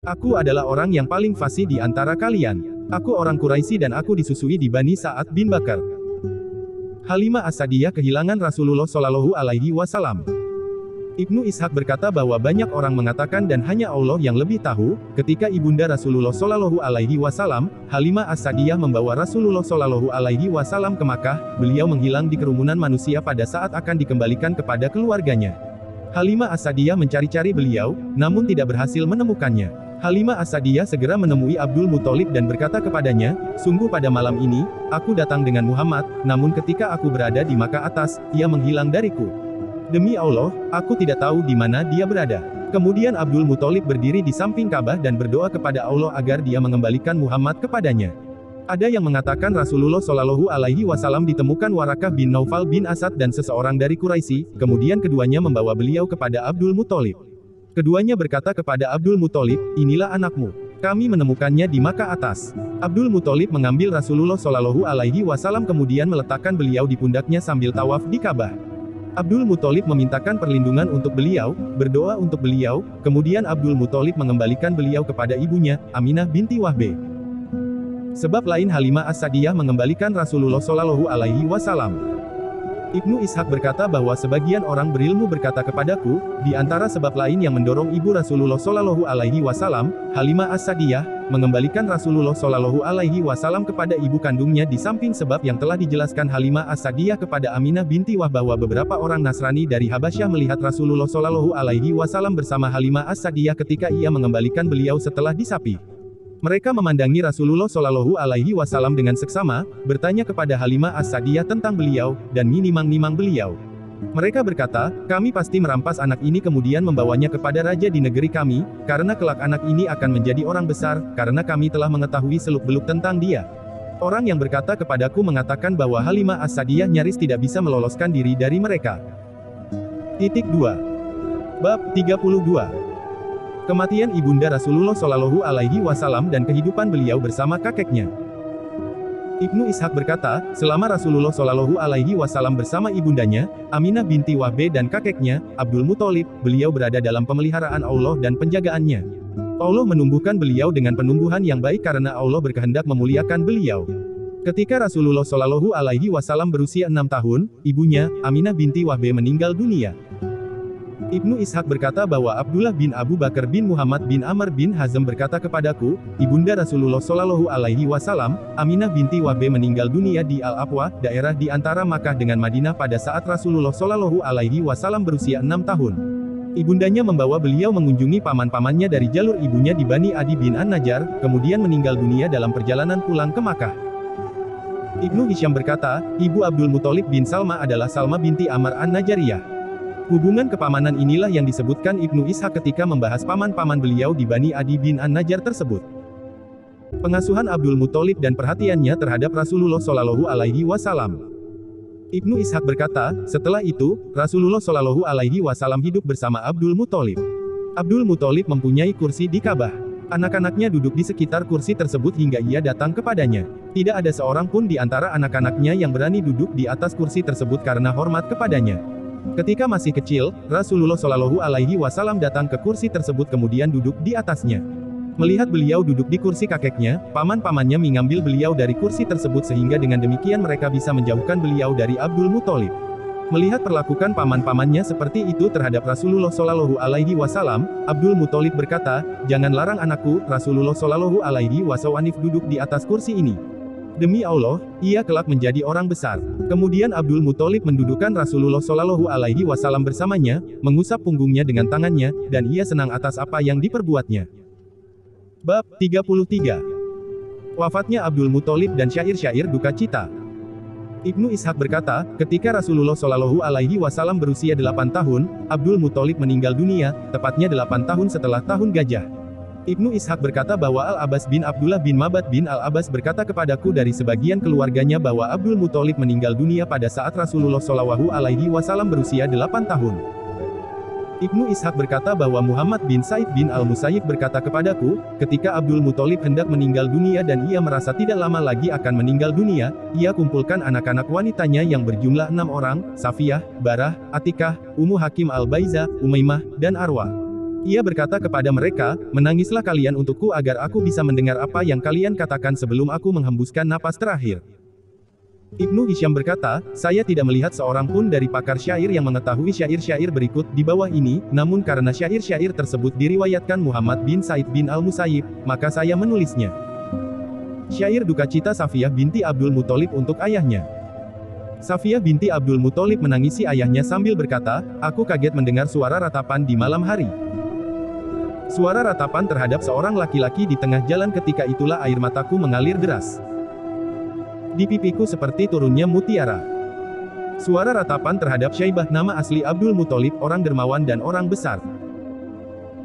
Aku adalah orang yang paling fasih di antara kalian. Aku orang Quraisy dan aku disusui di Bani Sa'ad bin Bakar. Halimah As-Sa'diyah kehilangan Rasulullah Shallallahu Alaihi Wasallam. Ibnu Ishaq berkata bahwa banyak orang mengatakan dan hanya Allah yang lebih tahu, ketika ibunda Rasulullah Shallallahu Alaihi Wasallam, Halimah As-Sa'diyah membawa Rasulullah Shallallahu Alaihi Wasallam ke Makkah, beliau menghilang di kerumunan manusia pada saat akan dikembalikan kepada keluarganya. Halimah As-Sa'diyah mencari-cari beliau, namun tidak berhasil menemukannya. Halimah As-Sa'diyah segera menemui Abdul Muthalib dan berkata kepadanya, "Sungguh pada malam ini, aku datang dengan Muhammad, namun ketika aku berada di Makkah atas, ia menghilang dariku. Demi Allah, aku tidak tahu di mana dia berada." Kemudian Abdul Muthalib berdiri di samping Ka'bah dan berdoa kepada Allah agar dia mengembalikan Muhammad kepadanya. Ada yang mengatakan Rasulullah Shallallahu Alaihi Wasallam ditemukan Warakah bin Naufal bin Asad dan seseorang dari Quraisy, kemudian keduanya membawa beliau kepada Abdul Muthalib. Keduanya berkata kepada Abdul Muthalib, "Inilah anakmu. Kami menemukannya di Makkah atas." Abdul Muthalib mengambil Rasulullah Shallallahu Alaihi Wasallam kemudian meletakkan beliau di pundaknya sambil tawaf di Ka'bah. Abdul Muthalib memintakan perlindungan untuk beliau, berdoa untuk beliau, kemudian Abdul Muthalib mengembalikan beliau kepada ibunya, Aminah binti Wahb. Sebab lain Halimah As-Sa'diyah mengembalikan Rasulullah Shallallahu Alaihi Wasallam. Ibnu Ishaq berkata bahwa sebagian orang berilmu berkata kepadaku, di antara sebab lain yang mendorong ibu Rasulullah Shallallahu Alaihi Wasallam, Halimah As-Sa'diyah, mengembalikan Rasulullah Shallallahu Alaihi Wasallam kepada ibu kandungnya di samping sebab yang telah dijelaskan Halimah As-Sa'diyah kepada Aminah binti Wahb bahwa beberapa orang Nasrani dari Habasyah melihat Rasulullah Shallallahu Alaihi Wasallam bersama Halimah As-Sa'diyah ketika ia mengembalikan beliau setelah disapi. Mereka memandangi Rasulullah Shallallahu Alaihi Wasallam dengan seksama, bertanya kepada Halimah As-Sa'diyah tentang beliau, dan menimang-nimang beliau. Mereka berkata, "Kami pasti merampas anak ini kemudian membawanya kepada raja di negeri kami, karena kelak anak ini akan menjadi orang besar, karena kami telah mengetahui seluk-beluk tentang dia." Orang yang berkata kepadaku mengatakan bahwa Halimah As-Sa'diyah nyaris tidak bisa meloloskan diri dari mereka. 2. Bab 32. Kematian ibunda Rasulullah Shallallahu Alaihi Wasallam dan kehidupan beliau bersama kakeknya. Ibnu Ishaq berkata, selama Rasulullah Shallallahu Alaihi Wasallam bersama ibundanya, Aminah binti Wahb dan kakeknya, Abdul Muthalib, beliau berada dalam pemeliharaan Allah dan penjagaannya. Allah menumbuhkan beliau dengan penumbuhan yang baik karena Allah berkehendak memuliakan beliau. Ketika Rasulullah Shallallahu Alaihi Wasallam berusia 6 tahun, ibunya, Aminah binti Wahb meninggal dunia. Ibnu Ishaq berkata bahwa Abdullah bin Abu Bakar bin Muhammad bin Amr bin Hazm berkata kepadaku, ibunda Rasulullah Shallallahu Alaihi Wasallam, Aminah binti Wahb meninggal dunia di Al-Abwa, daerah di antara Makkah dengan Madinah pada saat Rasulullah Shallallahu Alaihi Wasallam berusia 6 tahun. Ibundanya membawa beliau mengunjungi paman-pamannya dari jalur ibunya di Bani Adi bin An-Najjar, kemudian meninggal dunia dalam perjalanan pulang ke Makkah. Ibnu Hisham berkata, ibu Abdul Muthalib bin Salma adalah Salma binti Amr An-Najjariyah. Hubungan kepamanan inilah yang disebutkan Ibnu Ishaq ketika membahas paman-paman beliau di Bani Adi bin An-Najjar tersebut. Pengasuhan Abdul Muthalib dan perhatiannya terhadap Rasulullah Shallallahu Alaihi Wasallam. Ibnu Ishaq berkata, setelah itu, Rasulullah Shallallahu Alaihi Wasallam hidup bersama Abdul Muthalib. Abdul Muthalib mempunyai kursi di Ka'bah. Anak-anaknya duduk di sekitar kursi tersebut hingga ia datang kepadanya. Tidak ada seorang pun di antara anak-anaknya yang berani duduk di atas kursi tersebut karena hormat kepadanya. Ketika masih kecil, Rasulullah Shallallahu Alaihi Wasallam datang ke kursi tersebut kemudian duduk di atasnya. Melihat beliau duduk di kursi kakeknya, paman-pamannya mengambil beliau dari kursi tersebut sehingga dengan demikian mereka bisa menjauhkan beliau dari Abdul Muthalib. Melihat perlakukan paman-pamannya seperti itu terhadap Rasulullah Shallallahu Alaihi Wasallam, Abdul Muthalib berkata, "Jangan larang anakku, Rasulullah Shallallahu Alaihi Wasallam duduk di atas kursi ini. Demi Allah, ia kelak menjadi orang besar." Kemudian Abdul Muthalib mendudukkan Rasulullah Shallallahu Alaihi Wasallam bersamanya, mengusap punggungnya dengan tangannya, dan ia senang atas apa yang diperbuatnya. Bab 33. Wafatnya Abdul Muthalib dan syair-syair duka cita. Ibnu Ishaq berkata, ketika Rasulullah Shallallahu Alaihi Wasallam berusia 8 tahun, Abdul Muthalib meninggal dunia, tepatnya 8 tahun setelah tahun gajah. Ibnu Ishaq berkata bahwa Al-Abbas bin Abdullah bin Mabad bin Al-Abbas berkata kepadaku dari sebagian keluarganya bahwa Abdul Muthalib meninggal dunia pada saat Rasulullah Shallallahu Alaihi Wasallam berusia 8 tahun. Ibnu Ishaq berkata bahwa Muhammad bin Said bin Al-Musayyib berkata kepadaku, ketika Abdul Muthalib hendak meninggal dunia dan ia merasa tidak lama lagi akan meninggal dunia, ia kumpulkan anak-anak wanitanya yang berjumlah 6 orang, Safiyah, Barah, Atikah, Ummu Hakim Al-Baiza, Umaymah, dan Arwa. Ia berkata kepada mereka, menangislah kalian untukku agar aku bisa mendengar apa yang kalian katakan sebelum aku menghembuskan napas terakhir. Ibnu Hisham berkata, saya tidak melihat seorang pun dari pakar syair yang mengetahui syair-syair berikut di bawah ini, namun karena syair-syair tersebut diriwayatkan Muhammad bin Said bin Al-Musayyib, maka saya menulisnya. Syair duka cita Safiyah binti Abdul Muthalib untuk ayahnya. Safiyah binti Abdul Muthalib menangisi ayahnya sambil berkata, aku kaget mendengar suara ratapan di malam hari. Suara ratapan terhadap seorang laki-laki di tengah jalan, ketika itulah air mataku mengalir deras. Di pipiku seperti turunnya mutiara. Suara ratapan terhadap Syaibah, nama asli Abdul Muthalib, orang dermawan dan orang besar.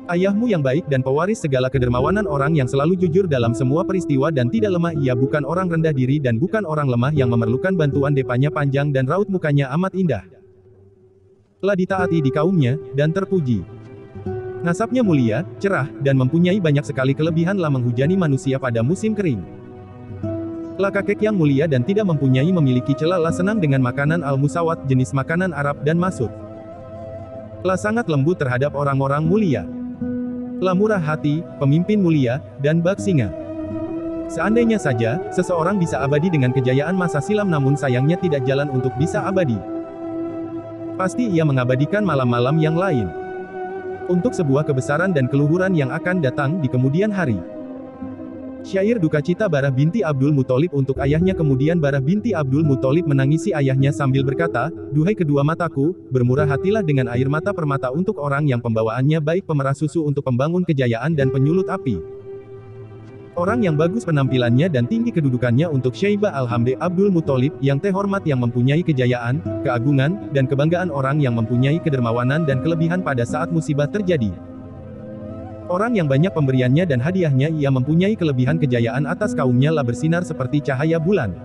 Ayahmu yang baik dan pewaris segala kedermawanan, orang yang selalu jujur dalam semua peristiwa dan tidak lemah, ia bukan orang rendah diri dan bukan orang lemah yang memerlukan bantuan, depanya panjang dan raut mukanya amat indah. Telah ditaati di kaumnya, dan terpuji. Nasabnya mulia, cerah, dan mempunyai banyak sekali kelebihan, lah menghujani manusia pada musim kering. Lah kakek yang mulia dan tidak memiliki celah, lah senang dengan makanan al-musawat, jenis makanan Arab dan Masud. Lah sangat lembut terhadap orang-orang mulia. Lah murah hati, pemimpin mulia, dan bak singa. Seandainya saja, seseorang bisa abadi dengan kejayaan masa silam, namun sayangnya tidak jalan untuk bisa abadi. Pasti ia mengabadikan malam-malam yang lain. Untuk sebuah kebesaran dan keluhuran yang akan datang di kemudian hari. Syair duka cita Barah binti Abdul Muthalib untuk ayahnya. Kemudian Barah binti Abdul Muthalib menangisi ayahnya sambil berkata, duhai kedua mataku, bermurah hatilah dengan air mata permata untuk orang yang pembawaannya baik, pemerah susu untuk pembangun kejayaan dan penyulut api. Orang yang bagus penampilannya dan tinggi kedudukannya untuk Syaibah Al-Hamdi Abdul Muthalib, yang terhormat, yang mempunyai kejayaan, keagungan, dan kebanggaan, orang yang mempunyai kedermawanan dan kelebihan pada saat musibah terjadi. Orang yang banyak pemberiannya dan hadiahnya, ia mempunyai kelebihan kejayaan atas kaumnya, lah bersinar seperti cahaya bulan.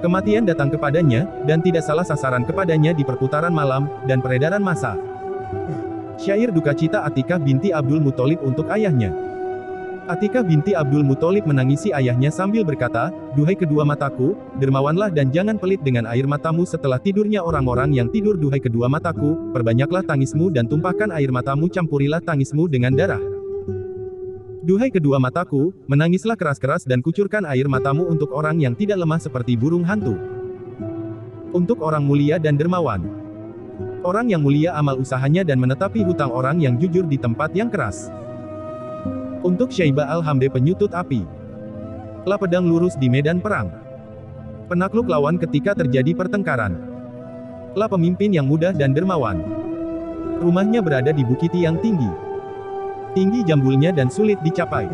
Kematian datang kepadanya, dan tidak salah sasaran kepadanya di perputaran malam, dan peredaran massa. Syair duka cita Atikah binti Abdul Muthalib untuk ayahnya. Atikah binti Abdul Muthalib menangisi ayahnya sambil berkata, duhai kedua mataku, dermawanlah dan jangan pelit dengan air matamu setelah tidurnya orang-orang yang tidur. Duhai kedua mataku, perbanyaklah tangismu dan tumpahkan air matamu, campurilah tangismu dengan darah. Duhai kedua mataku, menangislah keras-keras dan kucurkan air matamu untuk orang yang tidak lemah seperti burung hantu. Untuk orang mulia dan dermawan. Orang yang mulia amal usahanya dan menetapi hutang, orang yang jujur di tempat yang keras. Untuk Syaibah Al-Hamdi penyutut api. Lah pedang lurus di medan perang. Penakluk lawan ketika terjadi pertengkaran. Lah pemimpin yang mudah dan dermawan. Rumahnya berada di bukit yang tinggi. Tinggi jambulnya dan sulit dicapai.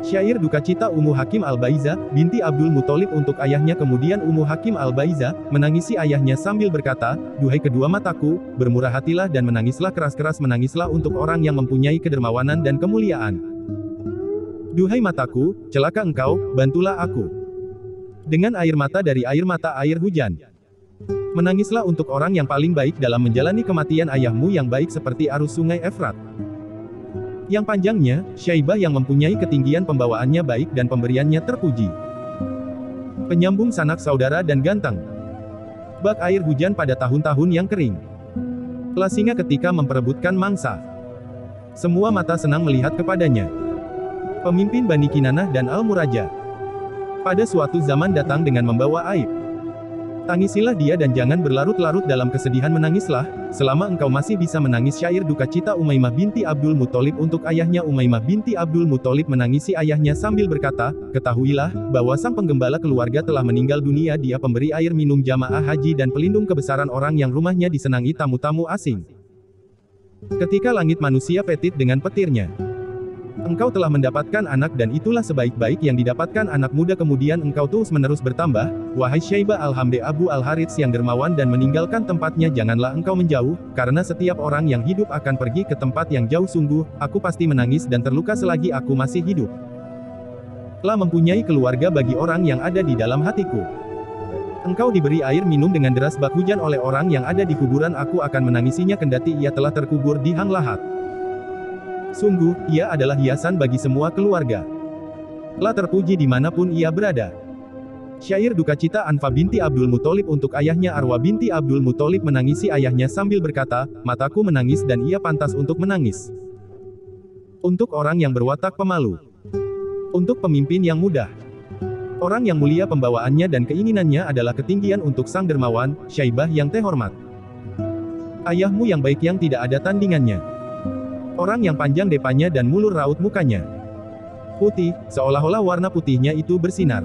Syair duka cita Ummu Hakim Al-Baiza binti Abdul Muthalib untuk ayahnya. Kemudian Ummu Hakim Al-Baiza menangisi ayahnya sambil berkata, duhai kedua mataku, bermurah hatilah dan menangislah keras-keras, menangislah untuk orang yang mempunyai kedermawanan dan kemuliaan. Duhai mataku, celaka engkau, bantulah aku. Dengan air mata dari air mata air hujan. Menangislah untuk orang yang paling baik dalam menjalani kematian ayahmu yang baik seperti arus sungai Efrat. Yang panjangnya, Syaibah yang mempunyai ketinggian pembawaannya baik dan pemberiannya terpuji. Penyambung sanak saudara dan ganteng. Bak air hujan pada tahun-tahun yang kering. Lah singa ketika memperebutkan mangsa. Semua mata senang melihat kepadanya. Pemimpin Bani Kinanah dan Al-Muraja. Pada suatu zaman datang dengan membawa aib. Tangisilah dia dan jangan berlarut-larut dalam kesedihan, menangislah, selama engkau masih bisa menangis. Syair duka cita Umaymah binti Abdul Muthalib untuk ayahnya. Umaymah binti Abdul Muthalib menangisi ayahnya sambil berkata, ketahuilah, bahwa sang penggembala keluarga telah meninggal dunia, dia pemberi air minum jamaah haji dan pelindung kebesaran orang yang rumahnya disenangi tamu-tamu asing. Ketika langit manusia petit dengan petirnya. Engkau telah mendapatkan anak dan itulah sebaik-baik yang didapatkan anak muda. Kemudian engkau terus-menerus bertambah, wahai Syaibah Al-Hamdi Abu Al-Harits yang dermawan dan meninggalkan tempatnya, janganlah engkau menjauh, karena setiap orang yang hidup akan pergi ke tempat yang jauh. Sungguh, aku pasti menangis dan terluka selagi aku masih hidup. Lah mempunyai keluarga bagi orang yang ada di dalam hatiku. Engkau diberi air minum dengan deras bak hujan oleh orang yang ada di kuburan, aku akan menangisinya kendati ia telah terkubur di hang lahat. Sungguh, ia adalah hiasan bagi semua keluarga. Lah terpuji dimanapun ia berada. Syair duka cita Anfa binti Abdul Muthalib untuk ayahnya. Arwa binti Abdul Muthalib menangisi ayahnya sambil berkata, "Mataku menangis dan ia pantas untuk menangis. Untuk orang yang berwatak pemalu. Untuk pemimpin yang mudah. Orang yang mulia pembawaannya dan keinginannya adalah ketinggian untuk sang dermawan, Syaibah yang terhormat. Ayahmu yang baik yang tidak ada tandingannya. Orang yang panjang depanya dan mulur raut mukanya. Putih, seolah-olah warna putihnya itu bersinar.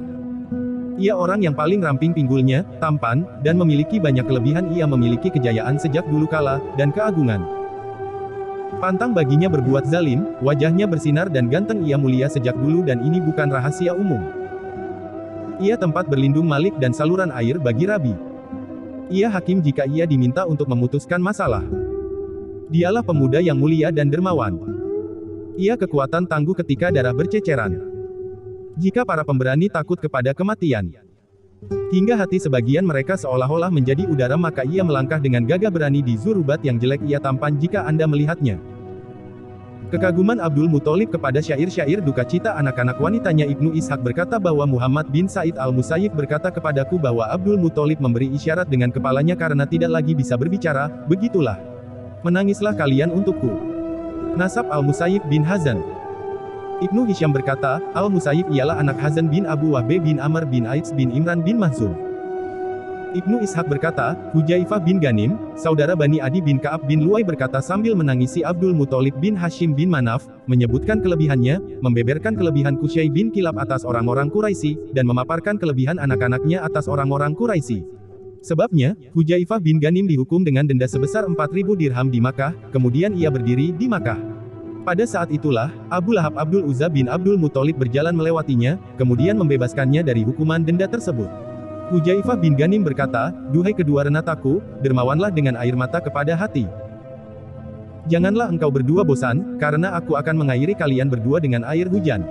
Ia orang yang paling ramping pinggulnya, tampan, dan memiliki banyak kelebihan. Ia memiliki kejayaan sejak dulu kala, dan keagungan. Pantang baginya berbuat zalim, wajahnya bersinar dan ganteng. Ia mulia sejak dulu dan ini bukan rahasia umum. Ia tempat berlindung Malik dan saluran air bagi Rabi. Ia hakim jika ia diminta untuk memutuskan masalah. Dialah pemuda yang mulia dan dermawan. Ia kekuatan tangguh ketika darah berceceran. Jika para pemberani takut kepada kematian. Hingga hati sebagian mereka seolah-olah menjadi udara maka ia melangkah dengan gagah berani di Zurubat yang jelek. Ia tampan jika Anda melihatnya. Kekaguman Abdul Muthalib kepada syair-syair duka cita anak-anak wanitanya. Ibnu Ishaq berkata bahwa Muhammad bin Said al-Musayyib berkata kepadaku bahwa Abdul Muthalib memberi isyarat dengan kepalanya karena tidak lagi bisa berbicara. Begitulah. Menangislah kalian untukku. Nasab al-Musayyib bin Hazan. Ibnu Hisham berkata, Al-Musayyib ialah anak Hazan bin Abu Wahbe bin Amr bin Aits bin Imran bin Mahzum. Ibnu Ishaq berkata, Hujaifah bin Ghanim, saudara Bani Adi bin Ka'ab bin Luay berkata sambil menangisi Abdul Muthalib bin Hashim bin Manaf, menyebutkan kelebihannya, membeberkan kelebihan Qusay bin Kilab atas orang-orang Quraisy, dan memaparkan kelebihan anak-anaknya atas orang-orang Quraisy. Sebabnya, Hujaifah bin Ghanim dihukum dengan denda sebesar 4.000 dirham di Makkah, kemudian ia berdiri di Makkah. Pada saat itulah, Abu Lahab Abdul Uzza bin Abdul Muthalib berjalan melewatinya, kemudian membebaskannya dari hukuman denda tersebut. Hujaifah bin Ghanim berkata, "Duhai kedua renataku, dermawanlah dengan air mata kepada hati. Janganlah engkau berdua bosan, karena aku akan mengairi kalian berdua dengan air hujan.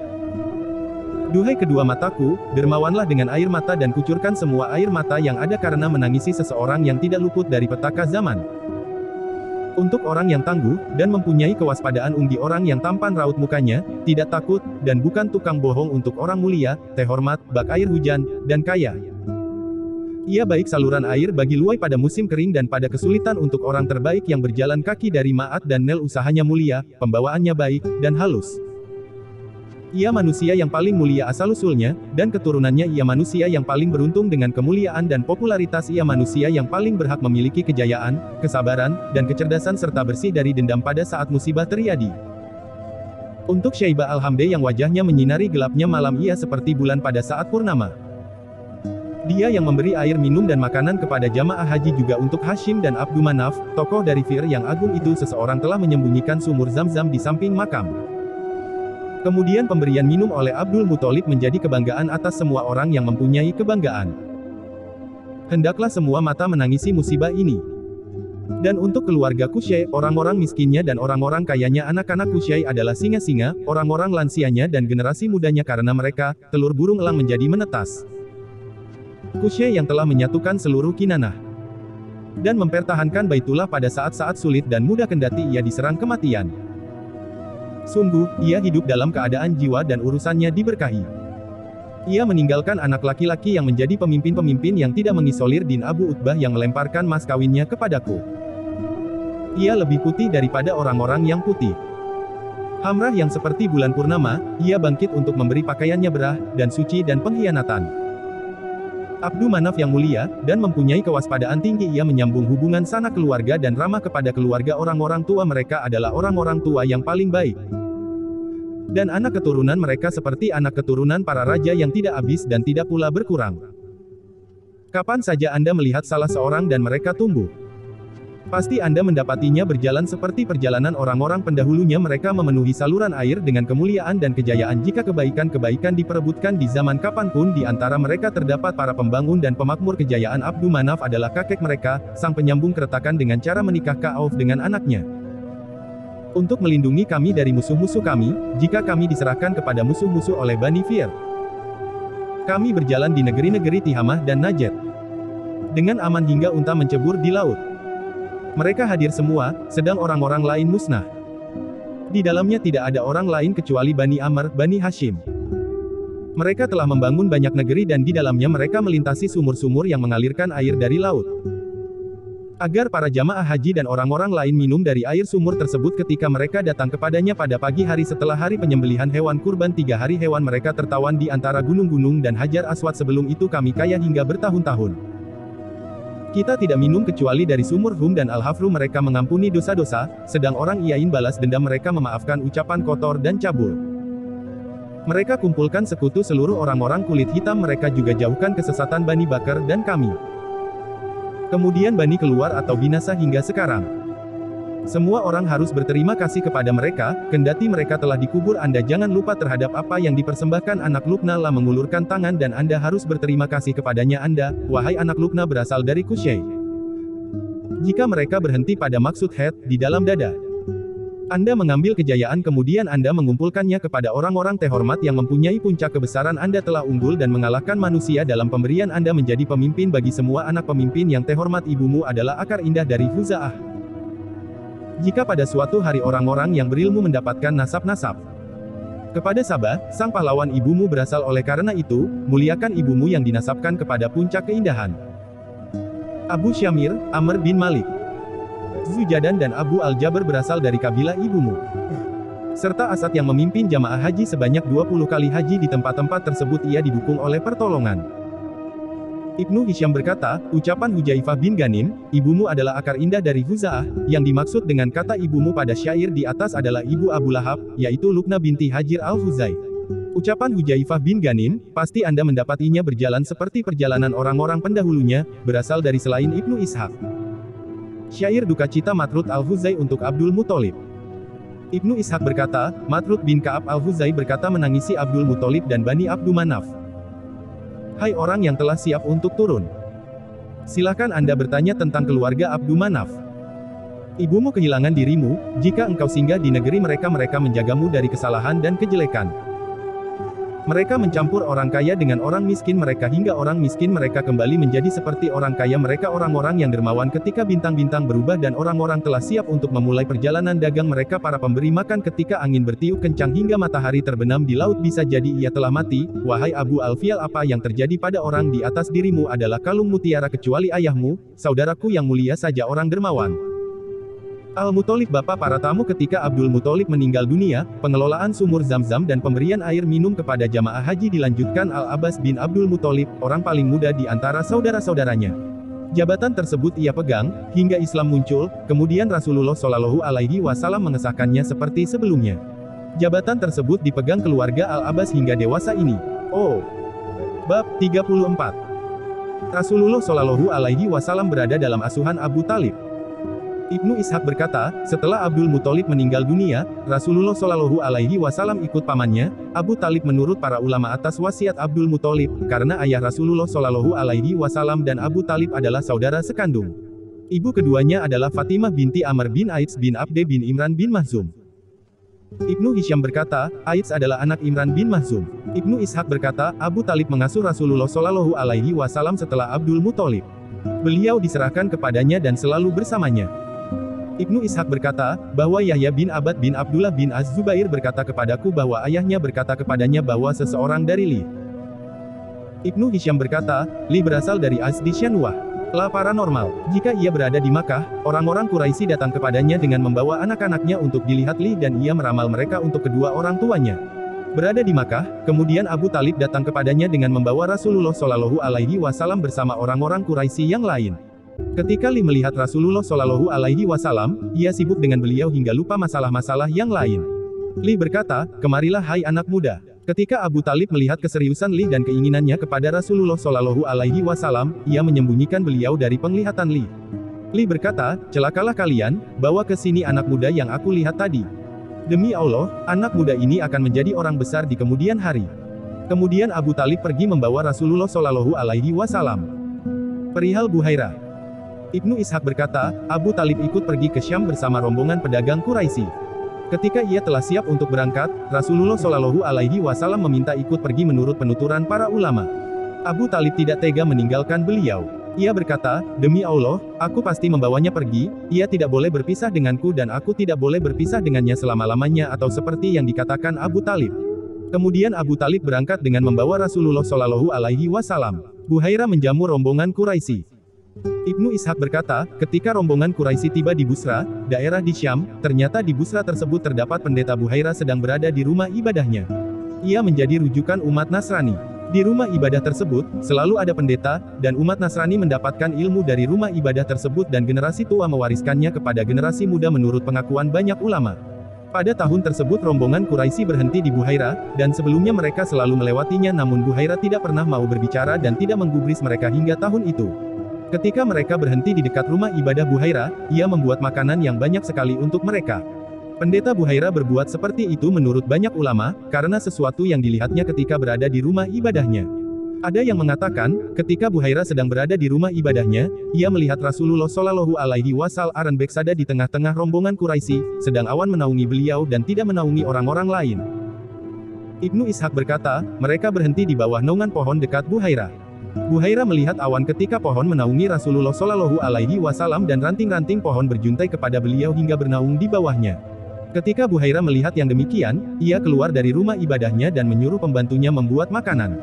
Duhai kedua mataku, dermawanlah dengan air mata dan kucurkan semua air mata yang ada karena menangisi seseorang yang tidak luput dari petaka zaman. Untuk orang yang tangguh, dan mempunyai kewaspadaan di orang yang tampan raut mukanya, tidak takut, dan bukan tukang bohong untuk orang mulia, terhormat, bak air hujan, dan kaya. Ia baik saluran air bagi Luay pada musim kering dan pada kesulitan untuk orang terbaik yang berjalan kaki dari Ma'at dan Nel. Usahanya mulia, pembawaannya baik, dan halus. Ia manusia yang paling mulia asal-usulnya, dan keturunannya. Ia manusia yang paling beruntung dengan kemuliaan dan popularitas. Ia manusia yang paling berhak memiliki kejayaan, kesabaran, dan kecerdasan serta bersih dari dendam pada saat musibah terjadi. Untuk Syaibah al-Hamdi yang wajahnya menyinari gelapnya malam, ia seperti bulan pada saat purnama. Dia yang memberi air minum dan makanan kepada jamaah haji. Juga untuk Hashim dan Abdu Manaf, tokoh dari Fir yang agung itu. Seseorang telah menyembunyikan sumur Zam-Zam di samping makam. Kemudian pemberian minum oleh Abdul Muthalib menjadi kebanggaan atas semua orang yang mempunyai kebanggaan. Hendaklah semua mata menangisi musibah ini. Dan untuk keluarga Qusay, orang-orang miskinnya dan orang-orang kayanya. Anak-anak Qusay adalah singa-singa, orang-orang lansianya dan generasi mudanya karena mereka, telur burung elang menjadi menetas. Qusay yang telah menyatukan seluruh Kinanah dan mempertahankan Baitullah pada saat-saat sulit dan mudah kendati ia diserang kematian. Sungguh, ia hidup dalam keadaan jiwa dan urusannya diberkahi. Ia meninggalkan anak laki-laki yang menjadi pemimpin-pemimpin yang tidak mengisolir Din Abu Utbah yang melemparkan mas kawinnya kepadaku. Ia lebih putih daripada orang-orang yang putih. Hamrah yang seperti bulan purnama, ia bangkit untuk memberi pakaiannya berah, dan suci dan pengkhianatan. Abdu Manaf yang mulia, dan mempunyai kewaspadaan tinggi. Ia menyambung hubungan sanak keluarga dan ramah kepada keluarga orang-orang tua. Mereka adalah orang-orang tua yang paling baik. Dan anak keturunan mereka seperti anak keturunan para raja yang tidak habis dan tidak pula berkurang. Kapan saja Anda melihat salah seorang dan mereka tumbuh, pasti Anda mendapatinya berjalan seperti perjalanan orang-orang pendahulunya. Mereka memenuhi saluran air dengan kemuliaan dan kejayaan. Jika kebaikan-kebaikan diperebutkan di zaman kapanpun, di antara mereka terdapat para pembangun dan pemakmur. Kejayaan Abdu Manaf adalah kakek mereka, sang penyambung keretakan dengan cara menikah Ka'auf dengan anaknya. Untuk melindungi kami dari musuh-musuh kami, jika kami diserahkan kepada musuh-musuh oleh Bani Fir. Kami berjalan di negeri-negeri Tihamah dan Najd dengan aman hingga unta mencebur di laut. Mereka hadir semua, sedang orang-orang lain musnah. Di dalamnya tidak ada orang lain kecuali Bani Amr, Bani Hashim. Mereka telah membangun banyak negeri dan di dalamnya mereka melintasi sumur-sumur yang mengalirkan air dari laut. Agar para jamaah haji dan orang-orang lain minum dari air sumur tersebut ketika mereka datang kepadanya pada pagi hari setelah hari penyembelihan hewan kurban 3 hari hewan mereka tertawan di antara gunung-gunung dan Hajar Aswad sebelum itu kami kaya hingga bertahun-tahun. Kita tidak minum kecuali dari sumur Hum dan Al-Hafru mereka mengampuni dosa-dosa, sedang orang Iain balas dendam mereka memaafkan ucapan kotor dan cabul. Mereka kumpulkan sekutu seluruh orang-orang kulit hitam mereka juga jauhkan kesesatan Bani Bakar dan kami. Kemudian Bani keluar atau binasa hingga sekarang. Semua orang harus berterima kasih kepada mereka, kendati mereka telah dikubur Anda jangan lupa terhadap apa yang dipersembahkan anak Luqna lah mengulurkan tangan dan Anda harus berterima kasih kepadanya Anda, wahai anak Luqna berasal dari Qushay. Jika mereka berhenti pada maksud head, di dalam dada. Anda mengambil kejayaan kemudian Anda mengumpulkannya kepada orang-orang terhormat yang mempunyai puncak kebesaran Anda telah unggul dan mengalahkan manusia dalam pemberian Anda menjadi pemimpin bagi semua anak pemimpin yang terhormat ibumu adalah akar indah dari Huza'ah. Jika pada suatu hari orang-orang yang berilmu mendapatkan nasab-nasab kepada Sabah, sang pahlawan ibumu berasal oleh karena itu, muliakan ibumu yang dinasabkan kepada puncak keindahan. Abu Syamir, Amr bin Malik Zujadan dan Abu Al-Jabr berasal dari kabilah ibumu. Serta Asad yang memimpin jamaah haji sebanyak 20 kali haji di tempat-tempat tersebut ia didukung oleh pertolongan. Ibnu Hisham berkata, ucapan Hujaifah bin Ghanim, ibumu adalah akar indah dari Huza'ah, yang dimaksud dengan kata ibumu pada syair di atas adalah ibu Abu Lahab, yaitu Luqna binti Hajir al-Huzai. Ucapan Hujaifah bin Ghanim, pasti Anda mendapatinya berjalan seperti perjalanan orang-orang pendahulunya, berasal dari selain Ibnu Ishaq. Syair duka cita Matrud al-Huzai untuk Abdul Muthalib. Ibnu Ishaq berkata, Matrud bin Ka'ab al-Huzai berkata menangisi Abdul Muthalib dan Bani Abdu Manaf. Hai orang yang telah siap untuk turun. Silakan Anda bertanya tentang keluarga Abdu Manaf. Ibumu kehilangan dirimu, jika engkau singgah di negeri mereka menjagamu dari kesalahan dan kejelekan. Mereka mencampur orang kaya dengan orang miskin mereka hingga orang miskin mereka kembali menjadi seperti orang kaya mereka orang-orang yang dermawan ketika bintang-bintang berubah dan orang-orang telah siap untuk memulai perjalanan dagang mereka para pemberi makan ketika angin bertiup kencang hingga matahari terbenam di laut bisa jadi ia telah mati, wahai Abu Al-Fial apa yang terjadi pada orang di atas dirimu adalah kalung mutiara kecuali ayahmu, saudaraku yang mulia saja orang dermawan. Al-Muthalib bapak para tamu ketika Abdul Muthalib meninggal dunia, pengelolaan sumur Zam-Zam dan pemberian air minum kepada jamaah haji dilanjutkan Al-Abbas bin Abdul Muthalib, orang paling muda di antara saudara-saudaranya. Jabatan tersebut ia pegang, hingga Islam muncul, kemudian Rasulullah Shallallahu Alaihi Wasallam mengesahkannya seperti sebelumnya. Jabatan tersebut dipegang keluarga Al-Abbas hingga dewasa ini. Oh. Bab 34. Rasulullah Shallallahu Alaihi Wasallam berada dalam asuhan Abu Talib. Ibnu Ishaq berkata, setelah Abdul Muthalib meninggal dunia, Rasulullah Shallallahu Alaihi Wasallam ikut pamannya, Abu Talib menurut para ulama atas wasiat Abdul Muthalib, karena ayah Rasulullah Shallallahu Alaihi Wasallam dan Abu Talib adalah saudara sekandung. Ibu keduanya adalah Fatimah binti Amr bin Aits bin Abde bin Imran bin Mahzum. Ibnu Hisham berkata, Aits adalah anak Imran bin Mahzum. Ibnu Ishaq berkata, Abu Talib mengasuh Rasulullah Shallallahu Alaihi Wasallam setelah Abdul Muthalib. Beliau diserahkan kepadanya dan selalu bersamanya. Ibnu Ishaq berkata, bahwa Yahya bin Abad bin Abdullah bin Az-Zubair berkata kepadaku bahwa ayahnya berkata kepadanya bahwa seseorang dari Li. Ibnu Hisham berkata, Li berasal dari Asdi Syanwah. La paranormal. Jika ia berada di Makkah, orang-orang Quraisy datang kepadanya dengan membawa anak-anaknya untuk dilihat Li dan ia meramal mereka untuk kedua orang tuanya. Berada di Makkah, kemudian Abu Talib datang kepadanya dengan membawa Rasulullah Shallallahu Alaihi Wasallam bersama orang-orang Quraisy yang lain. Ketika Li melihat Rasulullah Shallallahu Alaihi Wasallam, ia sibuk dengan beliau hingga lupa masalah-masalah yang lain. Li berkata, kemarilah hai anak muda. Ketika Abu Talib melihat keseriusan Li dan keinginannya kepada Rasulullah Shallallahu Alaihi Wasallam, ia menyembunyikan beliau dari penglihatan Li. Li berkata, celakalah kalian, bawa ke sini anak muda yang aku lihat tadi. Demi Allah, anak muda ini akan menjadi orang besar di kemudian hari. Kemudian Abu Talib pergi membawa Rasulullah Shallallahu Alaihi Wasallam. Perihal Buhairah. Ibnu Ishaq berkata, Abu Talib ikut pergi ke Syam bersama rombongan pedagang Quraisy. Ketika ia telah siap untuk berangkat, Rasulullah Shallallahu Alaihi Wasallam meminta ikut pergi menurut penuturan para ulama. Abu Talib tidak tega meninggalkan beliau. Ia berkata, demi Allah, aku pasti membawanya pergi, ia tidak boleh berpisah denganku dan aku tidak boleh berpisah dengannya selama-lamanya atau seperti yang dikatakan Abu Talib. Kemudian Abu Talib berangkat dengan membawa Rasulullah Shallallahu Alaihi Wasallam. Buhairah menjamu rombongan Quraisy. Ibnu Ishaq berkata, ketika rombongan Quraisy tiba di Busra, daerah di Syam, ternyata di Busra tersebut terdapat pendeta Buhairah sedang berada di rumah ibadahnya. Ia menjadi rujukan umat Nasrani. Di rumah ibadah tersebut, selalu ada pendeta, dan umat Nasrani mendapatkan ilmu dari rumah ibadah tersebut dan generasi tua mewariskannya kepada generasi muda menurut pengakuan banyak ulama. Pada tahun tersebut rombongan Quraisy berhenti di Buhairah, dan sebelumnya mereka selalu melewatinya namun Buhairah tidak pernah mau berbicara dan tidak menggubris mereka hingga tahun itu. Ketika mereka berhenti di dekat rumah ibadah Buhairah, ia membuat makanan yang banyak sekali untuk mereka. Pendeta Buhairah berbuat seperti itu menurut banyak ulama, karena sesuatu yang dilihatnya ketika berada di rumah ibadahnya. Ada yang mengatakan, ketika Buhairah sedang berada di rumah ibadahnya, ia melihat Rasulullah Shallallahu Alaihi Wasallam bersada di tengah-tengah rombongan Quraisy, sedang awan menaungi beliau dan tidak menaungi orang-orang lain. Ibnu Ishaq berkata, mereka berhenti di bawah naungan pohon dekat Buhairah. Buhairah melihat awan ketika pohon menaungi Rasulullah Shallallahu Alaihi Wasallam dan ranting-ranting pohon berjuntai kepada beliau hingga bernaung di bawahnya. Ketika Buhairah melihat yang demikian, ia keluar dari rumah ibadahnya dan menyuruh pembantunya membuat makanan.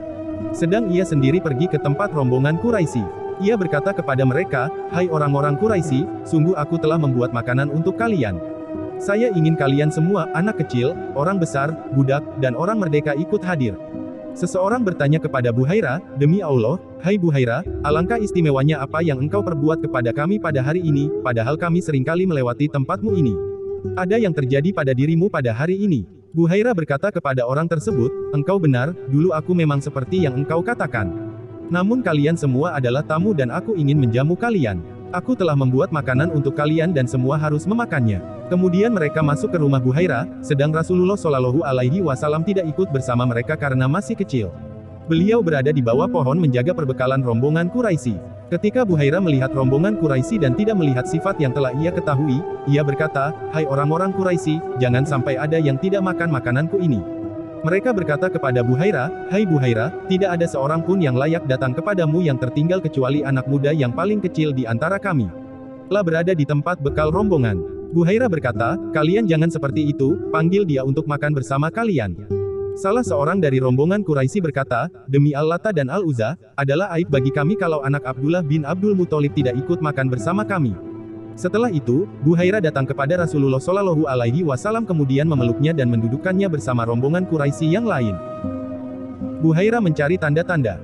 Sedang ia sendiri pergi ke tempat rombongan Quraisy. Ia berkata kepada mereka, "Hai orang-orang Quraisy, sungguh aku telah membuat makanan untuk kalian. Saya ingin kalian semua, anak kecil, orang besar, budak, dan orang merdeka ikut hadir." Seseorang bertanya kepada Buhairah, "Demi Allah, hai Buhairah, alangkah istimewanya apa yang engkau perbuat kepada kami pada hari ini, padahal kami seringkali melewati tempatmu ini. Ada yang terjadi pada dirimu pada hari ini?" Buhairah berkata kepada orang tersebut, "Engkau benar, dulu aku memang seperti yang engkau katakan. Namun kalian semua adalah tamu dan aku ingin menjamu kalian. Aku telah membuat makanan untuk kalian dan semua harus memakannya." Kemudian mereka masuk ke rumah Buhairah, sedang Rasulullah Shallallahu Alaihi Wasallam tidak ikut bersama mereka karena masih kecil. Beliau berada di bawah pohon menjaga perbekalan rombongan Quraisy. Ketika Buhairah melihat rombongan Quraisy dan tidak melihat sifat yang telah ia ketahui, ia berkata, "Hai orang-orang Quraisy, jangan sampai ada yang tidak makan makananku ini." Mereka berkata kepada Buhairah, "Hai Buhairah, tidak ada seorang pun yang layak datang kepadamu yang tertinggal kecuali anak muda yang paling kecil di antara kami. Telah berada di tempat bekal rombongan." Buhairah berkata, "Kalian jangan seperti itu, panggil dia untuk makan bersama kalian." Salah seorang dari rombongan Quraisy berkata, "Demi Al-Lata dan Al-Uzza, adalah aib bagi kami kalau anak Abdullah bin Abdul Muthalib tidak ikut makan bersama kami." Setelah itu, Buhairah datang kepada Rasulullah Shallallahu Alaihi Wasallam kemudian memeluknya dan mendudukkannya bersama rombongan Quraisy yang lain. Buhairah mencari tanda-tanda.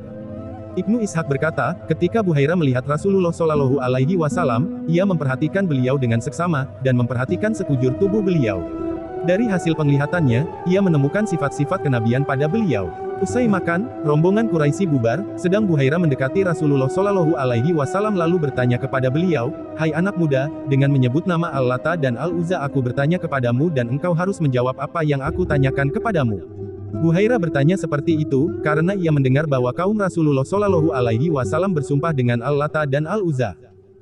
Ibnu Ishaq berkata, ketika Buhairah melihat Rasulullah Shallallahu Alaihi Wasallam, ia memperhatikan beliau dengan seksama, dan memperhatikan sekujur tubuh beliau. Dari hasil penglihatannya, ia menemukan sifat-sifat kenabian pada beliau. Usai makan, rombongan Quraisy bubar, sedang Buhairah mendekati Rasulullah Shallallahu Alaihi Wasallam lalu bertanya kepada beliau, "Hai anak muda, dengan menyebut nama Al-Lata dan Al-Uzza aku bertanya kepadamu dan engkau harus menjawab apa yang aku tanyakan kepadamu." Buhairah bertanya seperti itu, karena ia mendengar bahwa kaum Rasulullah Shallallahu Alaihi Wasallam bersumpah dengan Al-Lata dan Al-Uzza.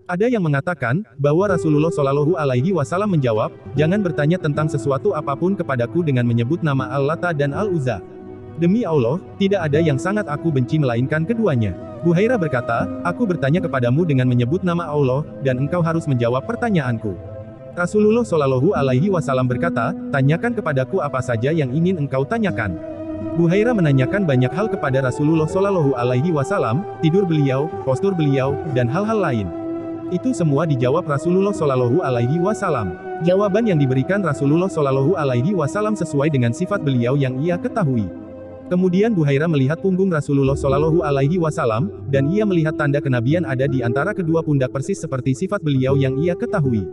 Ada yang mengatakan, bahwa Rasulullah Shallallahu Alaihi Wasallam menjawab, "Jangan bertanya tentang sesuatu apapun kepadaku dengan menyebut nama Al-Lata dan Al-Uzza. Demi Allah, tidak ada yang sangat aku benci melainkan keduanya." Buhairah berkata, "Aku bertanya kepadamu dengan menyebut nama Allah, dan engkau harus menjawab pertanyaanku." Rasulullah Shallallahu Alaihi Wasallam berkata, "Tanyakan kepadaku apa saja yang ingin engkau tanyakan." Buhairah menanyakan banyak hal kepada Rasulullah Shallallahu Alaihi Wasallam, tidur beliau, postur beliau, dan hal-hal lain. Itu semua dijawab Rasulullah Shallallahu Alaihi Wasallam. Jawaban yang diberikan Rasulullah Shallallahu Alaihi Wasallam sesuai dengan sifat beliau yang ia ketahui. Kemudian Buhairah melihat punggung Rasulullah Shallallahu Alaihi Wasallam, dan ia melihat tanda kenabian ada di antara kedua pundak persis seperti sifat beliau yang ia ketahui.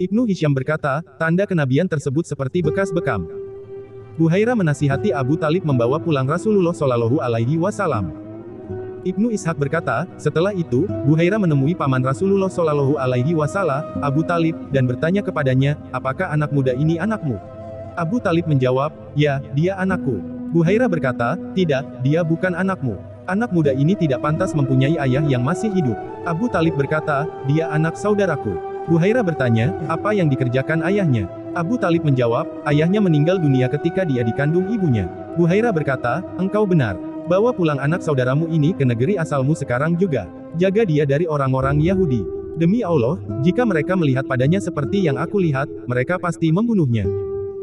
Ibnu Hisham berkata, tanda kenabian tersebut seperti bekas bekam. Buhairah menasihati Abu Talib membawa pulang Rasulullah Shallallahu Alaihi Wasallam. Ibnu Ishaq berkata, setelah itu, Buhairah menemui paman Rasulullah Shallallahu Alaihi Wasallam, Abu Talib, dan bertanya kepadanya, "Apakah anak muda ini anakmu?" Abu Talib menjawab, "Ya, dia anakku." Buhairah berkata, "Tidak, dia bukan anakmu. Anak muda ini tidak pantas mempunyai ayah yang masih hidup." Abu Talib berkata, "Dia anak saudaraku." Buhairah bertanya, "Apa yang dikerjakan ayahnya?" Abu Talib menjawab, "Ayahnya meninggal dunia ketika dia dikandung ibunya." Buhairah berkata, "Engkau benar. Bawa pulang anak saudaramu ini ke negeri asalmu sekarang juga. Jaga dia dari orang-orang Yahudi. Demi Allah, jika mereka melihat padanya seperti yang aku lihat, mereka pasti membunuhnya."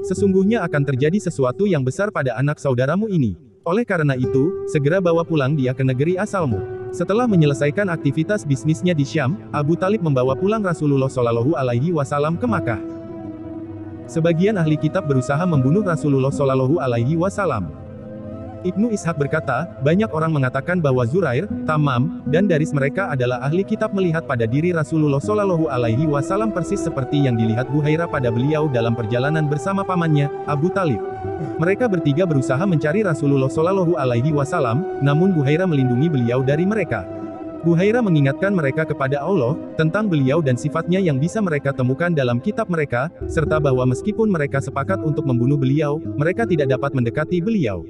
Sesungguhnya akan terjadi sesuatu yang besar pada anak saudaramu ini. Oleh karena itu, segera bawa pulang dia ke negeri asalmu. Setelah menyelesaikan aktivitas bisnisnya di Syam, Abu Talib membawa pulang Rasulullah Shallallahu Alaihi Wasallam ke Makkah. Sebagian ahli kitab berusaha membunuh Rasulullah Shallallahu Alaihi Wasallam. Ibnu Ishaq berkata, banyak orang mengatakan bahwa Zurair, Tamam, dan Daris mereka adalah ahli kitab melihat pada diri Rasulullah Shallallahu Alaihi Wasallam persis seperti yang dilihat Buhairah pada beliau dalam perjalanan bersama pamannya, Abu Talib. Mereka bertiga berusaha mencari Rasulullah Shallallahu Alaihi Wasallam, namun Buhairah melindungi beliau dari mereka. Buhairah mengingatkan mereka kepada Allah, tentang beliau dan sifatnya yang bisa mereka temukan dalam kitab mereka, serta bahwa meskipun mereka sepakat untuk membunuh beliau, mereka tidak dapat mendekati beliau.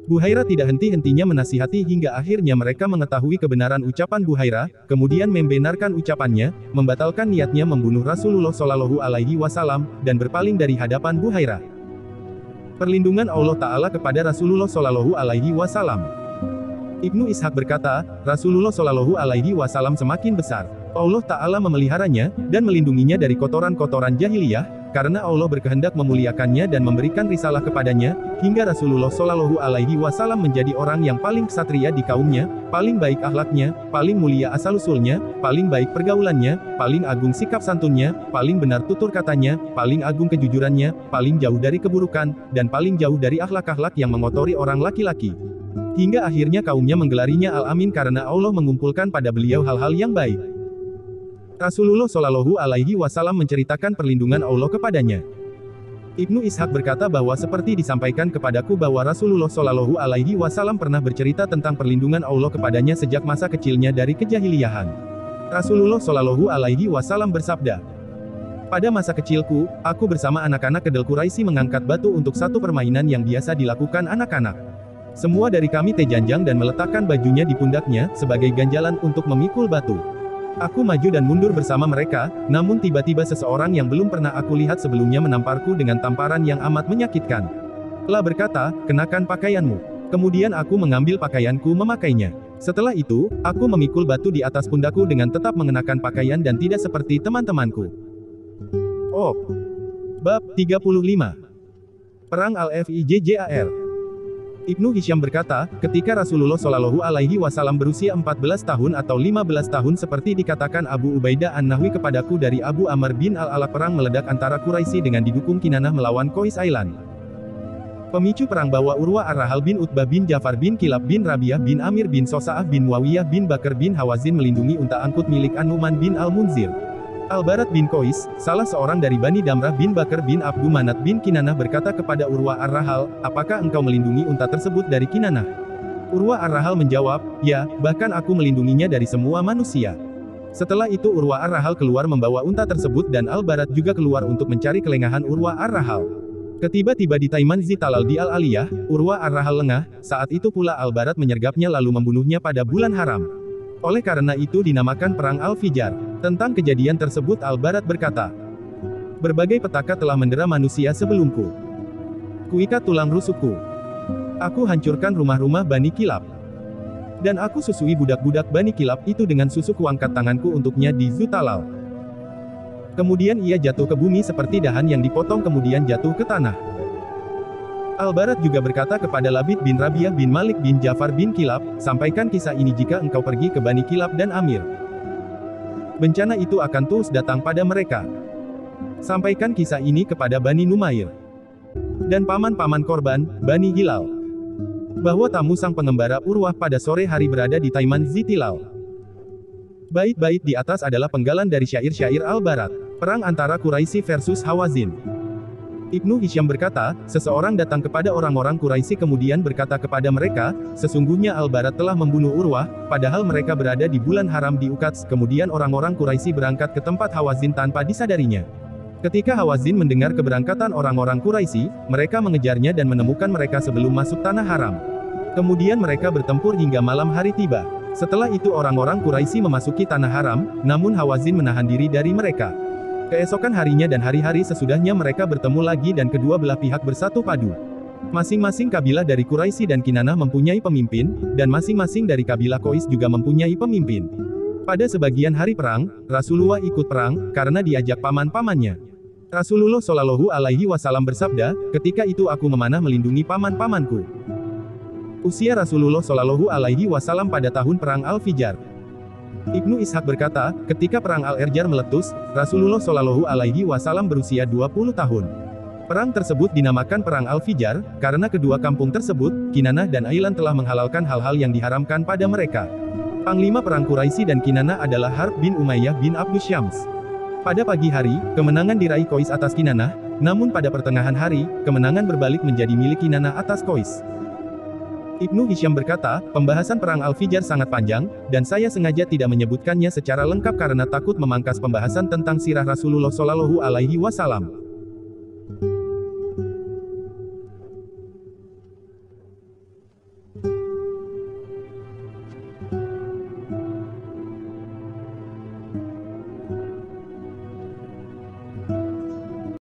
Buhairah tidak henti-hentinya menasihati hingga akhirnya mereka mengetahui kebenaran ucapan Buhairah, kemudian membenarkan ucapannya, membatalkan niatnya membunuh Rasulullah Shallallahu Alaihi Wasallam, dan berpaling dari hadapan Buhairah. Perlindungan Allah Ta'ala kepada Rasulullah Shallallahu Alaihi Wasallam. Ibnu Ishaq berkata, Rasulullah Shallallahu Alaihi Wasallam semakin besar. Allah Ta'ala memeliharanya, dan melindunginya dari kotoran-kotoran jahiliyah, karena Allah berkehendak memuliakannya dan memberikan risalah kepadanya, hingga Rasulullah Shallallahu Alaihi Wasallam menjadi orang yang paling ksatria di kaumnya, paling baik akhlaknya, paling mulia asal-usulnya, paling baik pergaulannya, paling agung sikap santunnya, paling benar tutur katanya, paling agung kejujurannya, paling jauh dari keburukan, dan paling jauh dari akhlak-akhlak yang mengotori orang laki-laki. Hingga akhirnya kaumnya menggelarinya Al-Amin karena Allah mengumpulkan pada beliau hal-hal yang baik. Rasulullah Shallallahu Alaihi Wasallam menceritakan perlindungan Allah kepadanya. Ibnu Ishaq berkata bahwa seperti disampaikan kepadaku bahwa Rasulullah Shallallahu Alaihi Wasallam pernah bercerita tentang perlindungan Allah kepadanya sejak masa kecilnya dari kejahiliyahan. Rasulullah Shallallahu Alaihi Wasallam bersabda, pada masa kecilku, aku bersama anak-anak Kedel Quraisy mengangkat batu untuk satu permainan yang biasa dilakukan anak-anak. Semua dari kami tejanjang dan meletakkan bajunya di pundaknya, sebagai ganjalan untuk memikul batu. Aku maju dan mundur bersama mereka, namun tiba-tiba seseorang yang belum pernah aku lihat sebelumnya menamparku dengan tamparan yang amat menyakitkan. Allah berkata, kenakan pakaianmu. Kemudian aku mengambil pakaianku memakainya. Setelah itu, aku memikul batu di atas pundakku dengan tetap mengenakan pakaian dan tidak seperti teman-temanku. Oh. Bab 35. Perang Al-Fijjar. Ibnu Hisham berkata, ketika Rasulullah Shallallahu Alaihi Wasallam berusia 14 tahun atau 15 tahun seperti dikatakan Abu Ubaidah An-Nahwi kepadaku dari Abu Amr bin Al-Ala, perang meledak antara Quraisy dengan didukung Kinanah melawan Qais Ailan. Pemicu perang bahwa Urwa Ar-Rahal bin Utbah bin Jafar bin Kilab bin Rabiah bin Amir bin Sosa'ah bin Muawiyah bin Bakar bin Hawazin melindungi unta angkut milik An-Nu'man bin Al-Munzir. Al-Barat bin Qais, salah seorang dari Bani Damrah bin Bakar bin Abdu Manat bin Kinanah berkata kepada Urwa Ar-Rahal, apakah engkau melindungi unta tersebut dari Kinanah? Urwa Ar-Rahal menjawab, ya, bahkan aku melindunginya dari semua manusia. Setelah itu Urwa Ar-Rahal keluar membawa unta tersebut dan Al-Barat juga keluar untuk mencari kelengahan Urwa Ar-Rahal. Ketiba-tiba di Taiman Zitalal di Al-Aliyah, Urwa Ar-Rahal lengah, saat itu pula Al-Barat menyergapnya lalu membunuhnya pada bulan haram. Oleh karena itu dinamakan Perang Al-Fijjar. Tentang kejadian tersebut Al-Barat berkata, berbagai petaka telah mendera manusia sebelumku. Kuikat tulang rusukku. Aku hancurkan rumah-rumah Bani Kilab. Dan aku susui budak-budak Bani Kilab itu dengan susu kuangkat tanganku untuknya di Zutalal. Kemudian ia jatuh ke bumi seperti dahan yang dipotong kemudian jatuh ke tanah. Al-Barat juga berkata kepada Labid bin Rabiah bin Malik bin Jafar bin Kilab, sampaikan kisah ini jika engkau pergi ke Bani Kilab dan Amir. Bencana itu akan terus datang pada mereka. Sampaikan kisah ini kepada Bani Numair dan paman-paman korban, Bani Hilal, bahwa tamu sang pengembara Urwah pada sore hari berada di Taiman Zitilal. Bait-bait di atas adalah penggalan dari syair-syair Al-Barat. Perang antara Quraisy versus Hawazin. Ibnu Hisham berkata, seseorang datang kepada orang-orang Quraisy kemudian berkata kepada mereka, sesungguhnya Al-Barat telah membunuh Urwah, padahal mereka berada di bulan haram di Uqats. Kemudian orang-orang Quraisy berangkat ke tempat Hawazin tanpa disadarinya. Ketika Hawazin mendengar keberangkatan orang-orang Quraisy, mereka mengejarnya dan menemukan mereka sebelum masuk tanah haram. Kemudian mereka bertempur hingga malam hari tiba. Setelah itu orang-orang Quraisy memasuki tanah haram, namun Hawazin menahan diri dari mereka. Keesokan harinya dan hari-hari sesudahnya mereka bertemu lagi dan kedua belah pihak bersatu padu. Masing-masing kabilah dari Quraisy dan Kinanah mempunyai pemimpin, dan masing-masing dari kabilah Qais juga mempunyai pemimpin. Pada sebagian hari perang, Rasulullah ikut perang, karena diajak paman-pamannya. Rasulullah Shallallahu Alaihi Wasallam bersabda, ketika itu aku memanah melindungi paman-pamanku. Usia Rasulullah Shallallahu Alaihi Wasallam pada tahun Perang Al-Fijar. Ibnu Ishaq berkata, ketika Perang Al-Erjar meletus, Rasulullah Shallallahu Alaihi Wasallam berusia 20 tahun. Perang tersebut dinamakan Perang Al-Fijar, karena kedua kampung tersebut, Kinanah dan Ailan telah menghalalkan hal-hal yang diharamkan pada mereka. Panglima Perang Quraisy dan Kinanah adalah Harb bin Umayyah bin Abdus Syams. Pada pagi hari, kemenangan diraih Qais atas Kinanah, namun pada pertengahan hari, kemenangan berbalik menjadi milik Kinanah atas Qais. Ibnu Hisham berkata, pembahasan Perang Al-Fijar sangat panjang, dan saya sengaja tidak menyebutkannya secara lengkap karena takut memangkas pembahasan tentang sirah Rasulullah Shallallahu Alaihi Wasallam.